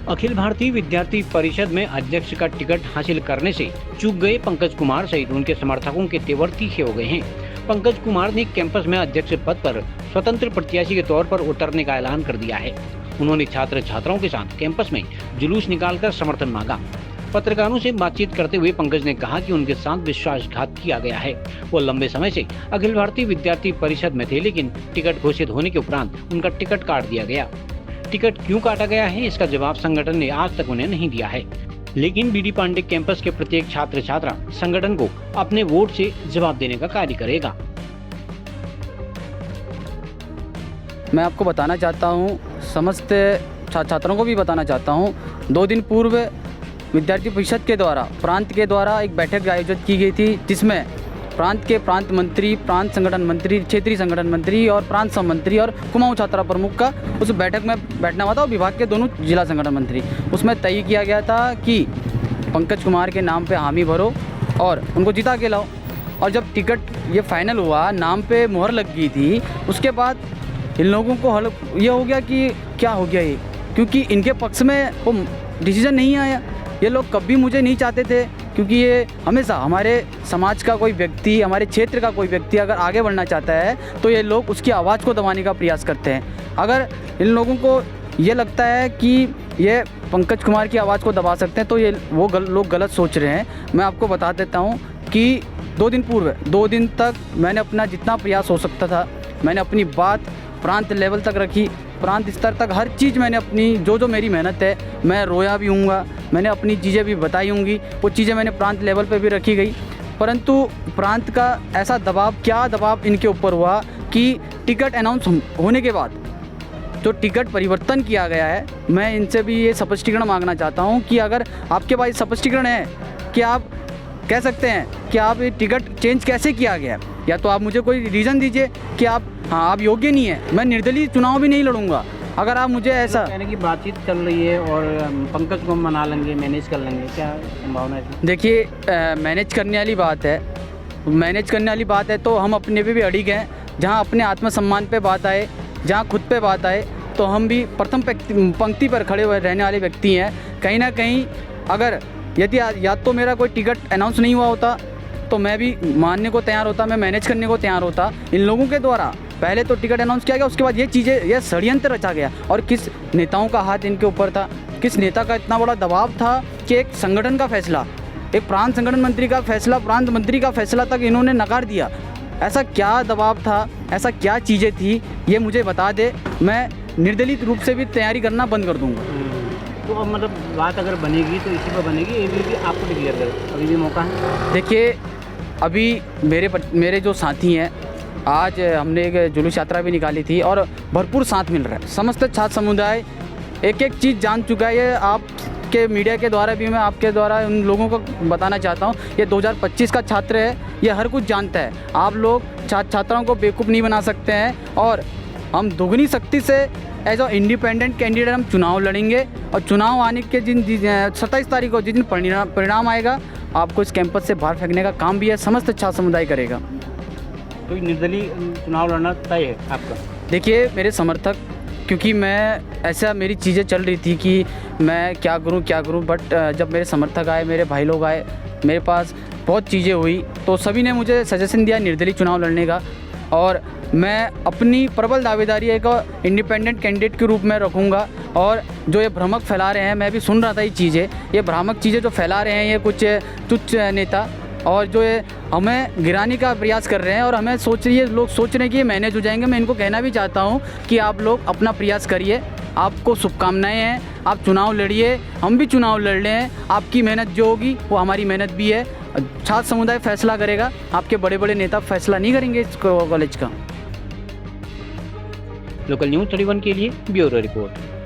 अखिल भारतीय विद्यार्थी परिषद में अध्यक्ष का टिकट हासिल करने से चूक गए पंकज कुमार सहित उनके समर्थकों के तेवर तीखे हो गए हैं। पंकज कुमार ने कैंपस में अध्यक्ष पद पर स्वतंत्र प्रत्याशी के तौर पर उतरने का ऐलान कर दिया है। उन्होंने छात्र छात्राओं के साथ कैंपस में जुलूस निकालकर समर्थन मांगा। पत्रकारों से बातचीत करते हुए पंकज ने कहा कि उनके साथ विश्वासघात किया गया है। वो लंबे समय से अखिल भारतीय विद्यार्थी परिषद में थे, लेकिन टिकट घोषित होने के उपरांत उनका टिकट काट दिया गया। टिकट क्यों काटा गया है, इसका जवाब संगठन ने आज तक उन्हें नहीं दिया है, लेकिन बीडी पांडे कैंपस के प्रत्येक छात्र छात्रा संगठन को अपने वोट से जवाब देने का कार्य करेगा। मैं आपको बताना चाहता हूँ, समस्त छात्रों को भी बताना चाहता हूँ, 2 दिन पूर्व विद्यार्थी परिषद के द्वारा प्रांत के द्वारा एक बैठक आयोजित की गई थी, जिसमें प्रांत के प्रांत मंत्री, प्रांत संगठन मंत्री, क्षेत्रीय संगठन मंत्री और प्रांत सह मंत्री और कुमाऊं छात्रा प्रमुख का उस बैठक में बैठना हुआ था और विभाग के दोनों जिला संगठन मंत्री। उसमें तय किया गया था कि पंकज कुमार के नाम पे हामी भरो और उनको जिता के लाओ। और जब टिकट ये फाइनल हुआ, नाम पे मोहर लग गई थी, उसके बाद इन लोगों को ये हो गया कि क्या हो गया ये, क्योंकि इनके पक्ष में वो डिसीजन नहीं आया। ये लोग कभी मुझे नहीं चाहते थे, क्योंकि ये हमेशा हमारे समाज का कोई व्यक्ति, हमारे क्षेत्र का कोई व्यक्ति अगर आगे बढ़ना चाहता है तो ये लोग उसकी आवाज़ को दबाने का प्रयास करते हैं। अगर इन लोगों को ये लगता है कि ये पंकज कुमार की आवाज़ को दबा सकते हैं तो ये लोग गलत सोच रहे हैं। मैं आपको बता देता हूँ कि 2 दिन पूर्व 2 दिन तक मैंने अपना जितना प्रयास हो सकता था, मैंने अपनी बात प्रांत लेवल तक रखी, प्रांत स्तर तक हर चीज़ मैंने अपनी जो मेरी मेहनत है, मैं रोया भी हूँगा, मैंने अपनी चीज़ें भी बताई होंगी, वो चीज़ें मैंने प्रांत लेवल पे भी रखी गई। परंतु प्रांत का ऐसा दबाव, क्या दबाव इनके ऊपर हुआ कि टिकट अनाउंस होने के बाद जो टिकट परिवर्तन किया गया है, मैं इनसे भी ये स्पष्टीकरण मांगना चाहता हूँ कि अगर आपके पास स्पष्टीकरण है कि आप कह सकते हैं कि आप ये टिकट चेंज कैसे किया गया, या तो आप मुझे कोई रीज़न दीजिए कि आप आप योग्य नहीं है, मैं निर्दलीय चुनाव भी नहीं लड़ूंगा। अगर आप मुझे ऐसा कहने की बातचीत चल रही है और पंकज को मना लेंगे, मैनेज कर लेंगे, क्या संभावना है? देखिए, मैनेज करने वाली बात है तो हम अपने पे भी अड़िग हैं। जहाँ अपने आत्मसम्मान पे बात आए, जहाँ खुद पे बात आए, तो हम भी प्रथम पंक्ति पर खड़े हुए रहने वाले व्यक्ति हैं। कहीं ना कहीं अगर यदि या तो मेरा कोई टिकट अनाउंस नहीं हुआ होता तो मैं भी मानने को तैयार होता, मैं मैनेज करने को तैयार होता। इन लोगों के द्वारा पहले तो टिकट अनाउंस किया गया, उसके बाद ये षड्यंत्र रचा गया। और किस नेताओं का हाथ इनके ऊपर था, किस नेता का इतना बड़ा दबाव था कि एक संगठन का फैसला, एक प्रांत संगठन मंत्री का फैसला, प्रांत मंत्री का फैसला तक इन्होंने नकार दिया। ऐसा क्या दबाव था, ऐसा क्या चीज़ें थी, ये मुझे बता दे, मैं निर्दलित रूप से भी तैयारी करना बंद कर दूँगा। तो अब मतलब बात अगर बनेगी तो इसी पर बनेगी, ये भी आपको डिक्लेयर करें, अभी भी मौका है। देखिए, अभी मेरे जो साथी हैं, आज हमने एक जुलूस यात्रा भी निकाली थी और भरपूर साथ मिल रहा है। समस्त छात्र समुदाय एक चीज़ जान चुका है। ये आपके मीडिया के द्वारा भी मैं आपके द्वारा उन लोगों को बताना चाहता हूँ, ये 2025 का छात्र है, ये हर कुछ जानता है। आप लोग छात्राओं को बेवकूफ़ नहीं बना सकते हैं और हम दोगुनी शक्ति से एज अ इंडिपेंडेंट कैंडिडेट हम चुनाव लड़ेंगे। और चुनाव आने के 27 तारीख को जिस दिन परिणाम आएगा, आपको इस कैंपस से बाहर फेंकने का काम भी है समस्त छात्र समुदाय करेगा। तो निर्दलीय चुनाव लड़ना तय है आपका? देखिए, मेरे समर्थक, क्योंकि मेरी चीज़ें चल रही थी कि मैं क्या करूं, बट जब मेरे समर्थक आए, मेरे भाई लोग आए, मेरे पास बहुत चीज़ें हुई, तो सभी ने मुझे सजेशन दिया निर्दलीय चुनाव लड़ने का। और मैं अपनी प्रबल दावेदारी एक इंडिपेंडेंट कैंडिडेट के रूप में रखूँगा। और जो ये भ्रामक फैला रहे हैं, मैं भी सुन रहा था ये चीज़ें, ये भ्रामक चीज़ें जो फैला रहे हैं ये कुछ तुच्छ नेता, और जो ये हमें गिराने का प्रयास कर रहे हैं और हमें लोग सोच रहे हैं कि ये मैनेज हो जाएंगे। मैं इनको कहना भी चाहता हूँ कि आप लोग अपना प्रयास करिए, आपको शुभकामनाएं हैं, आप चुनाव लड़िए, हम भी चुनाव लड़ रहे हैं। आपकी मेहनत जो होगी वो हमारी मेहनत भी है। छात्र समुदाय फैसला करेगा, आपके बड़े बड़े नेता फैसला नहीं करेंगे इस कॉलेज का। लोकल न्यूज़ 31 के लिए ब्यूरो रिपोर्ट।